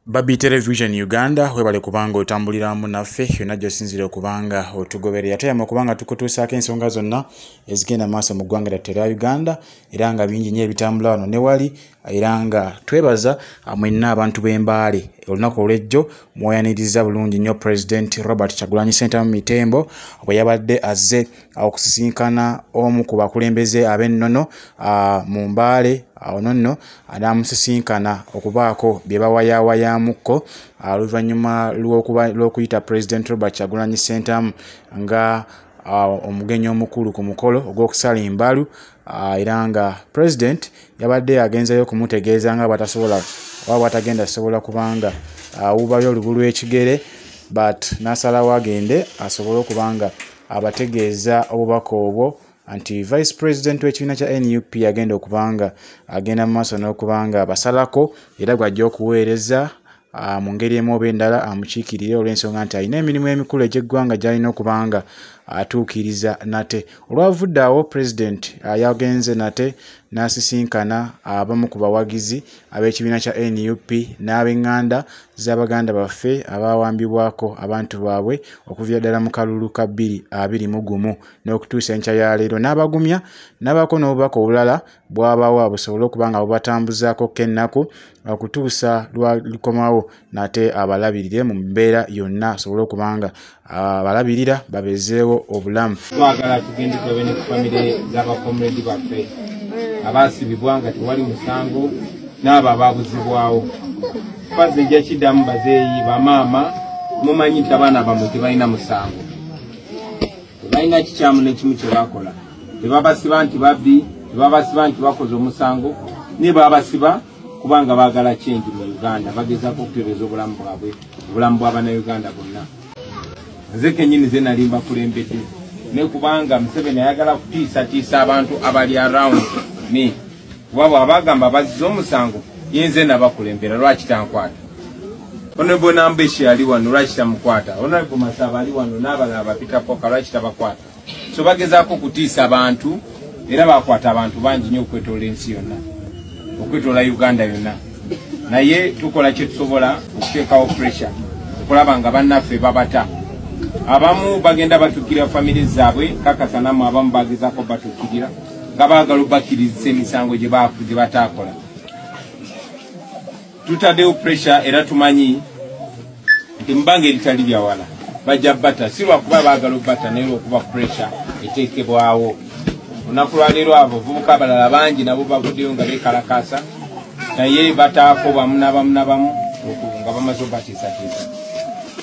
Babi Television Uganda webale kubanga otambulira mu naffe yonna gy'osinzira okubanga otugoberera yatayama kubanga tukutuusaako ensonga zonna ezigenda maaso mu ggwanga lyattu erya Uganda era nga bingi nnyo ebitambula wano ne wali era nga twebaza mwenna abantu b'Embaale olunaku olw'ejjo mwoyaniriza bulungi nnyo President Robert Kyagulanyi Ssentamu Mitembo bwe yabadde azze okusisinkana omu ku bakulembeze ab'ennono mu Mbaale ono nno anamusisinkana okubaako bye bawayawayamukko oluvannyuma lw'okuyita President Robert Kyagulanyi Ssentamu nga omugenyi omukulu ku mukolo ogw'okusala embalu era nga President yabadde agenzayo okumutegeeza nga batasobola oba batagenda sobola kubanga awubayo olubu lw'ekigere but n'asalawo agende asobole okubanga abategeeza obubaka obwo anti Vice President w'ekibiina kya NUP agenda okubanga agenda mu maaso n'okubanga abasalako era gwajja okuweereza mu ngeri emu oba endala amukiikirire olw'ensonga nti alina emirimu emikulu egy'eggwanga gy'alina okubanga atuukiriza nate. Olwavudde awo President yagenze nate n'asisinkana abamu ku bawagizi ab'ekibiina kya NUP n'ab'eŋŋanda z'Abaganda baffe abaawambibwako abantu baabwe okuva ddala mu kalulu ka 2021 n'okutuusa enkya ya leero n'abagumya n'abaako n'obubaka obulala bw'abawa busobole okubanga bubatambuzaako k'ennaku okutuusa lwalikomawo nate abalabirire mu mbeera yonna asobole okubanga abalabirira babezeewo obulamu. Twagala tugende tubene ku famire z'abakomredi baffe abaasibibwa nga tewali musango n'abo abaabuzibwawo. Faze nja kiddamu bazeeyi bamaama mumanyi nti abaana bamwe tebalina musango, tebalina kikyamu n'ekimu kye bakola, tebabasiba nti babbi, tebabasiba nti bakoze omusango, ne babasiba kubanga baagala change mu Uganda, bagezaako okutereeza obulamu bwabwe, obulamu bw'Abannayuganda bonna. Nze kennyini ze nali mbakulembedde ne kubanga Museveni ayagala kutiisatiisa abantu abali around me, kuba bw'abagamba bazze omusango yenze nabakulembera lwaki tankwata. Honorable Nambeshi ali wano lwaki tamukwata, Honorable Masaba ali wano n'abalala bapitapoka lwaki tabakwata. So bagezaako kutiisa abantu era bakwata abantu bangi nnyo okwetoola ensi yonna, okwetoola Uganda yonna. Naye tukola kye tusobola okuteekawo pressure okulaba nga bannaffe babata. Abamu bagenda batukira family zaabwe, kakasanamu abamu bagezaako batukirira nga baagala obakkiriza emisango gye bataakola. Tutaddewo pressure era tumanyi nti mbanga eritali lya wala bajja bata, si lwakuba baagala obbata naye lwokuba pressure eteekebwawo. Olunaku lwaleero abo vubuka abalala bangi nabo bavuddeyo nga beekalakaasa naye bataako bamu n'abamu nga bamaze obbatiisatiisa.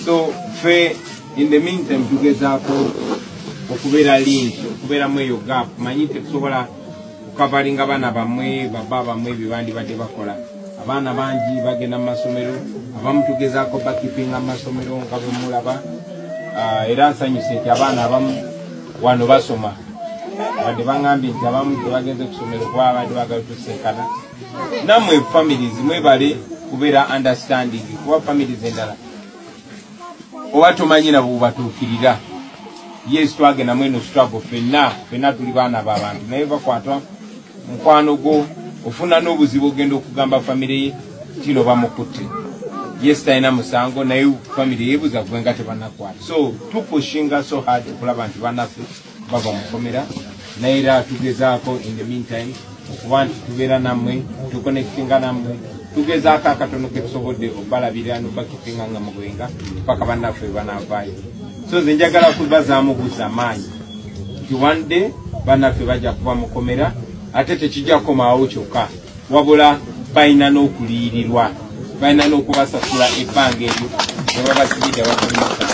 So ffe in the meantime tugezaako okubeera lingi, okubeeramu eyo gap. Manyi tetusobola okukavalinga abaana bamwe baba bamwe bye bakola. Abaana bangi bagenda mu masomero, abamu tugezaako bakipinga mu masomero nga bwe mulaba. Era nsanyuse nti abaana abamu wano basoma, wadde baŋŋambye nti abamu tebagenze ku ssomero kuba abadde baagala tusenkana. Nammwe families mwebale kubeera understanding, kuba families endala oba tomanyi nabo bubatuukirira. Yes, twagenda mweno struggle ffenna tuli baana b'abantu naye bakwata mukwano gwo ofuna n'obuzibu ogenda okugamba famire ye kino bamukutte. Yes, talina musango naye famire yeebuza gwe nga tebanakwata. So tupushinga so hard okulaba nti bannaffe bava mu komera, naye era tugezaako in the meantime okuba nti tubeera nammwe, tuconnectinga nammwe, tugezaako akatono ke tusobodde obalabirira n'obakipinga nga mugwenga paka bannaffe banaavaayo. So nze njagala kubazaamu buza maanyi nti one day bannaffe bajja kuba mukomera, ate tekijja kukomaawo kyokka wabula balina n'okuliyirirwa, balina n'okubasasula ebbanga eryo ne babasibidde abakolimaka.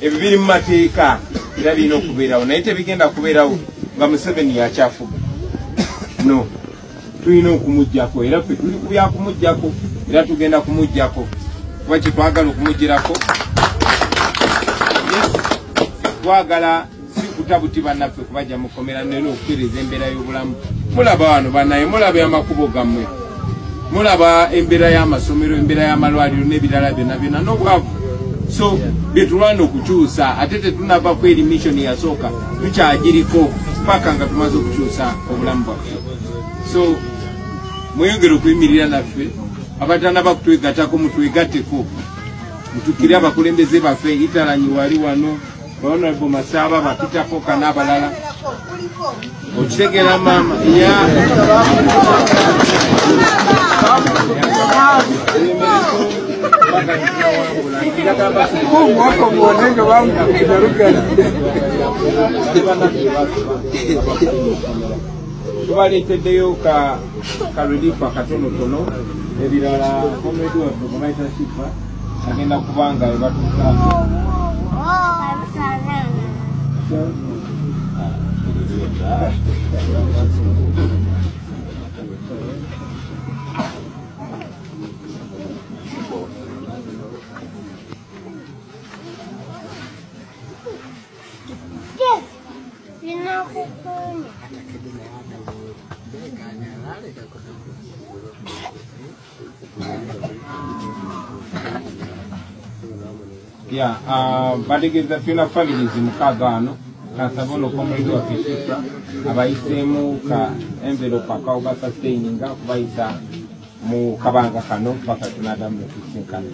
Ebyo biri mu mateeka era birina okubeerawo, naye tebigenda kubeerawo nga Museveni yakyafuga. No, tulina okumuggyako era ffe tuli kubya kumuggyako era tugenda kumuggyako kuba kye twagala okumuggyirako. Twagala si kutabuti bannaffe kubajja mukomera naye okutereeza embeera y'obulamu. Mulaba wano bannaye, mulaba amakubo gammwe, mulaba embeera y'amasomero, embeera y'amalwaliro n'ebirala byonna byonna n'obwavu. So bye tulwana okukyusa ate tetunava ku eri mission yasooka tukyagiriko paka nga tumaze okukyusa obulamu bwaffe. So mweyongere okuyimirira naffe abatana bakutwegatako mutwegateko mutukire abakulembeze baffe italanyi wali wano Honorable Masaba bapitako kanabalala okitegera mama ya tubaleeteddeyo kalolifu akatonotono ebirala komedi waffe kumaita sifa agenda kubanga ebatuuka bategeza tuna families mukaaga wano kasabolo komedi wa Kishifra abayisemu ka envelope akauga sustaininga kubayisa mu kabanga kano paka tunadamu kusinkana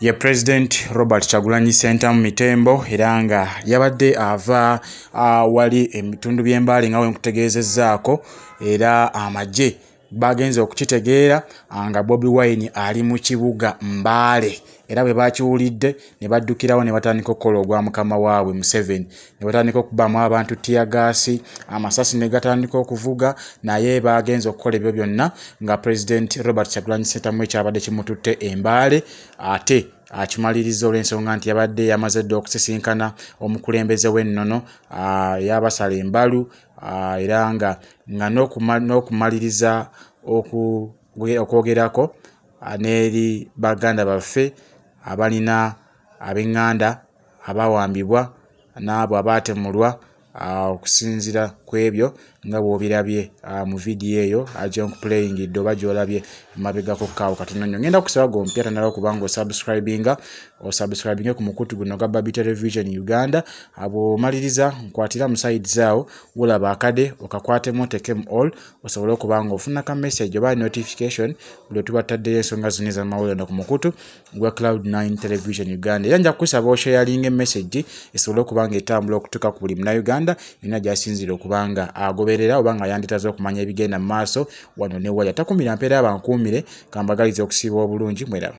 ye President Robert Kyagulanyi Ssentamu Mitembo era nga yabadde ava wali emitundu by'embaale nga we nkutegeezezzaako era amagye bagenze okukitegeera nga Bobi Wine ali mu kibuga Mbale era bwe bakiwulidde ne baddukirawo ne batandika okukola ogwa mukama waabwe Museveni ne batandika okubamu abantu tiyagaasi amasasi ne gatandika okuvuga naye bagenze okukola ebyo byonna nga President Robert Kyagulanyi Ssentamu ekyabadde kimututte Embale ate akimaliriza olw'ensonga nti yabadde yamaze dde okusisinkana omukulembeze w'ennono yabasala embalu era nga n'okumaliriza okwogerako n'eri baganda baffe abalina ab'eŋŋanda abawambibwa n'abo abaatemulwa okusinziira ku ebyo nga bw'obirabye mu vidiyo eyo ajja nkuplayingidde oba gy'olabye emabegako kaawo katono nnyo. Ngenda kusaba gompya tanala okubanga osubscribinge ku mukutu guno gwa Baby Television Uganda. Bw'omaliriza nkwatira mu sides awo wolaba akade okakwatemu otekemu all osobole okubanga ofuna ka message oba notification buli tuba taddeyo ensonga zino ez'amawulire ku mukutu gwa Cloud9 Television Uganda. Era nja kusaba osharinga message esobole okubanga etambula okutuuka ku buli Munnayuganda yonna gy'asinzira okubanga agoberera oba nga yanditaze okumanya ebigenda mu maaso wano ne wali. Takumira mpeera abankuumire kambagaliza okusiiba obulungi mwera.